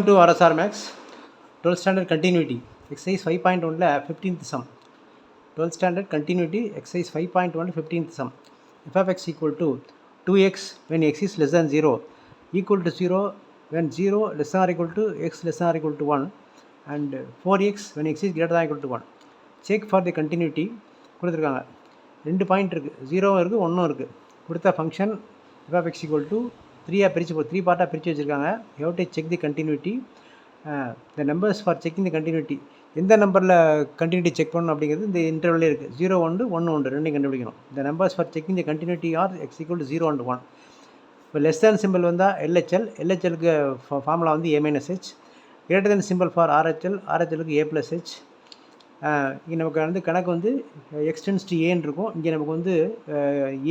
to RSR Max 12th standard continuity exercise 5.1 15th sum 12th standard continuity exercise 5.1 15th sum f of x equal to 2x when x is less than 0 equal to 0 when 0 less than or equal to x less than or equal to 1 and 4x when x is greater than or equal to 1. Check for the continuity கொடுத்துருக்காங்க. 2 point இருக்குது, 0 இருக்குது, 1 இருக்குது. கொடுத்த function f of x equal to 3 பார்ட்டாக பிரித்து வச்சுருக்காங்க. you have to check the continuity. The numbers for checking the continuity, எந்த நம்பரில் கண்டினியூட்டி செக் பண்ணணும் அப்படிங்கிறது இந்த இன்டர்வலே இருக்குது. 0 1 1 1 ரெண்டையும் கண்டுபிடிக்கணும். the numbers for checking the continuity are x equal to 0 and 1. இப்போ லெஸ் தேன் சிம்பிள் வந்தால் எல்ஹெச்எலுக்கு ஃபார்முலா வந்து a minus h, greater than symbol for ஆர்ஹெச்எலுக்கு a plus h. இங்கே நமக்கு வந்து கணக்கு வந்து எக்ஸ்டென்ஸ் டு ஏன்னு இருக்கும். இங்கே நமக்கு வந்து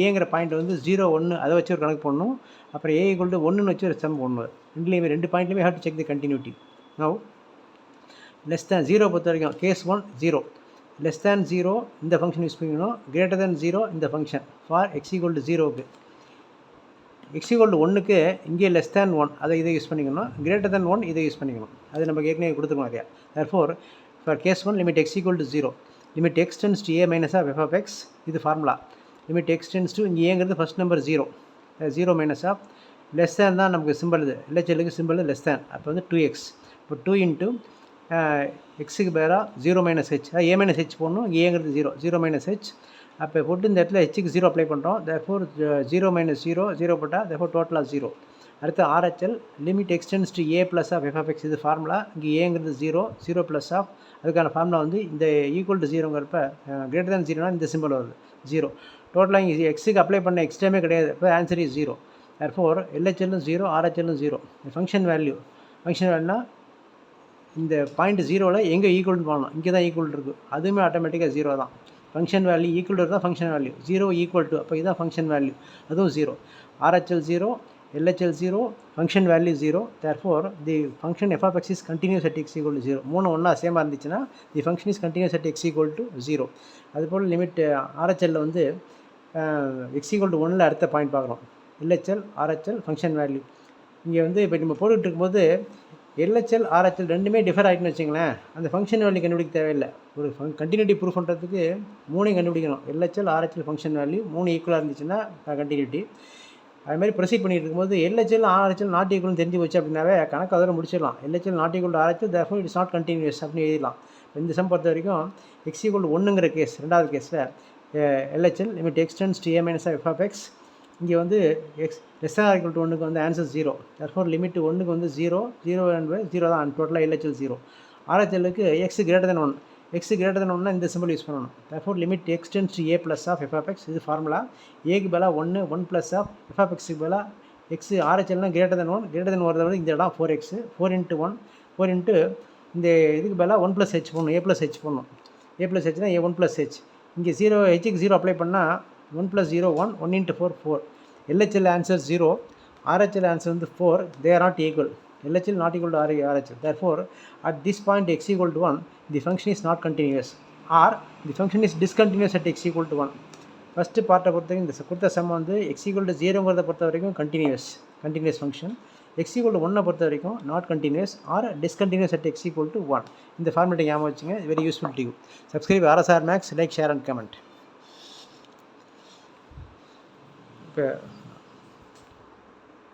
ஏங்கிற பாயிண்ட் வந்து 0 1 அதை வச்சு ஒரு கணக்கு போடணும். அப்புறம் ஏ ஈக்குவல் டு 1ன்னு வச்சு ஒரு சம் போடணும். ரெண்டு பாயிண்ட்லேயுமே have to check the continuity. Now less than 0 பொறுத்த வரைக்கும் கேஸ் 1 0, லெஸ் தேன் 0 இந்த ஃபங்க்ஷன் யூஸ் பண்ணிக்கணும், கிரேட்டர் தேன் 0 இந்த function for X equal to 0க்கு. எக்ஸ் ஈக்குவல் டு 1க்கு இங்கே லெஸ் தேன் 1 இதை யூஸ் பண்ணிக்கணும், கிரேட்டர் தேன் 1 இதை யூஸ் பண்ணிக்கணும். அது நமக்கு ஏற்கனவே கொடுத்துருக்கோம் நிறையா. therefore for case 1 limit x equal to 0, limit x tends to a minus of f of x, இது formula. limit x tends to இங்கே ஏங்கிறது first number 0 minus of less than தான் நமக்கு சிம்பிள், இது எல்ஹெச்எலுக்கு சிம்பிள் லெஸ் தேன். அப்போ வந்து 2x. இப்போ 2 into எக்ஸுக்கு பேராக 0 minus H, A minus H போடணும். ஏங்கிறது 0 மைனஸ் ஹெச். அப்போ போட்டு இந்த இடத்துல ஹெச்சுக்கு 0 அப்ளை பண்ணுறோம். therefore 0 மைனஸ் 0 போட்டால் therefore டோட்டலாக 0. அடுத்து RHL limit extends to A plus of F of X, இது ஃபார்முலா. இங்கே ஏங்கிறது 0 ப்ளஸ் ஆஃப் அதுக்கான ஃபார்முலா வந்து இந்த ஈக்குவல் டு 0ங்கிறப்ப கிரேட்டர் தேன் 0னா இந்த சிம்பிள் வருது 0. டோட்டலாக இங்கே எக்ஸுக்கு அப்ளை பண்ண எக்ஸ்ட்ராமே கிடையாது. இப்போ ஆன்சர் இஸ் 0. therefore எல்ஹெச்எல்லும் 0 ஆர்ஹெச்எல்லும் 0. ஃபங்க்ஷன் வேல்யூனா இந்த பாயிண்ட் 0வில் எங்கே ஈக்குவல்னு பண்ணணும், இங்கே தான் ஈக்குவல் இருக்குது, அதுவுமே ஆட்டோமேட்டிக்காக 0 தான். ஃபங்க்ஷன் வேல்யூ ஈக்குவல் தான் ஃபங்க்ஷன் வேல்யூ, 0 ஈக்குவல் டு, அப்போ இதுதான் ஃபங்க்ஷன் வேல்யூ, அதுவும் 0. RHL 0, LHL 0, function value 0. therefore the function f of x is continuous at x equal to 0. மூணு ஒன்றா சேமாக இருந்துச்சுன்னா the function is continuous at x equal to 0. அதுபோல் limit RHL வந்து x equal to 1ல் அடுத்த point பார்க்குறோம். LHL RHL function value. இங்கே வந்து இப்போ நம்ம போட்டுக்கிட்டு இருக்கும்போது LHL RHL ரெண்டுமே டிஃபர் ஆகிட்டுன்னு வச்சுங்களேன், அந்த ஃபங்க்ஷன் வேல்யூ கண்டுபிடிக்க தேவையில்லை. ஒரு கண்டினியூட்டி ப்ரூஃப் பண்ணுறதுக்கு மூணையும் கண்டுபிடிக்கணும். LHL RHL ஃபங்க்ஷன் வேல்யூ 3 ஈக்குவலாக இருந்துச்சுன்னா கண்டினியூட்டி. அதுமாதிரி ப்ரொசீட் பண்ணிட்டு இருக்கும்போது எல்ஹெச்எல் ஆர்ஹெச்எல் நாட் ஈக்குவல்னு தெரிஞ்சு வச்சு அப்படின்னாவே கணக்கு அதோட முடிச்சிடலாம். LHL not equal to RHL, therefore it's not continuous அப்படின்னு எழுதலாம். இந்த சம் பொறுத்த வரைக்கும் எக்ஸ் ஈக்குவல் டு 1ங்கிற கேஸ், ரெண்டாவது கேஸில் LHL limit extends to a minus of F of x. இங்கே வந்து x less than or equal to 1க்கு வந்து ஆன்சர் 0. therefore லிமிட் 1க்கு வந்து 0 தான், டோட்டலாக எல்ஹெச்எல் 0. ஆர்ஹெச்எலுக்கு x greater than 1, x greater than 1னா இந்த சிம்பிள் யூஸ் பண்ணணும். therefore limit x tends to A plus of F of X, இது ஃபார்முலா. ஏக்கு பதிலாக 1 ப்ளஸ் ஆஃப் எஃப் ஆஃப் எக்ஸுக்கு பதிலாக எக்ஸ் ஆர்ஹெச்எல்னா கிரேட்டர் தென் 1, கிரேட்டர் தென் வரதை விட இந்த இடம் 4x, 4 இன்ட்டு 1, 4 இன்ட்டு இந்த இதுக்கு பதிலாக 1 + h போடணும், a + h போடணும். a + hனா a 1 + h. இங்கே 0 ஹெச்சுக்கு 0 அப்ளை பண்ணால் 1 + 0 1, 1 இன்ட்டு 4 4. எல்ஹெச்எல் ஆன்சர் 0, ஆர்ஹெச்எல் ஆன்சர் வந்து 4. They are not equal. LHL not equal to RHL. therefore at this point x equal to 1, the function is not continuous, or the function is discontinuous at x equal to 1. First பார்ட்டை பொறுத்த வரைக்கும் இந்த கொடுத்த some வந்து x equal to 0ங்கிறத பொறுத்த வரைக்கும் continuous function. x equal to 1 பொறுத்த வரைக்கும் not continuous or discontinuous at x equal to 1. இந்த ஃபார்மேட்டை ஞாபகம் வச்சுங்க, very useful to you. Subscribe RSR Max, like, share and comment. இப்போ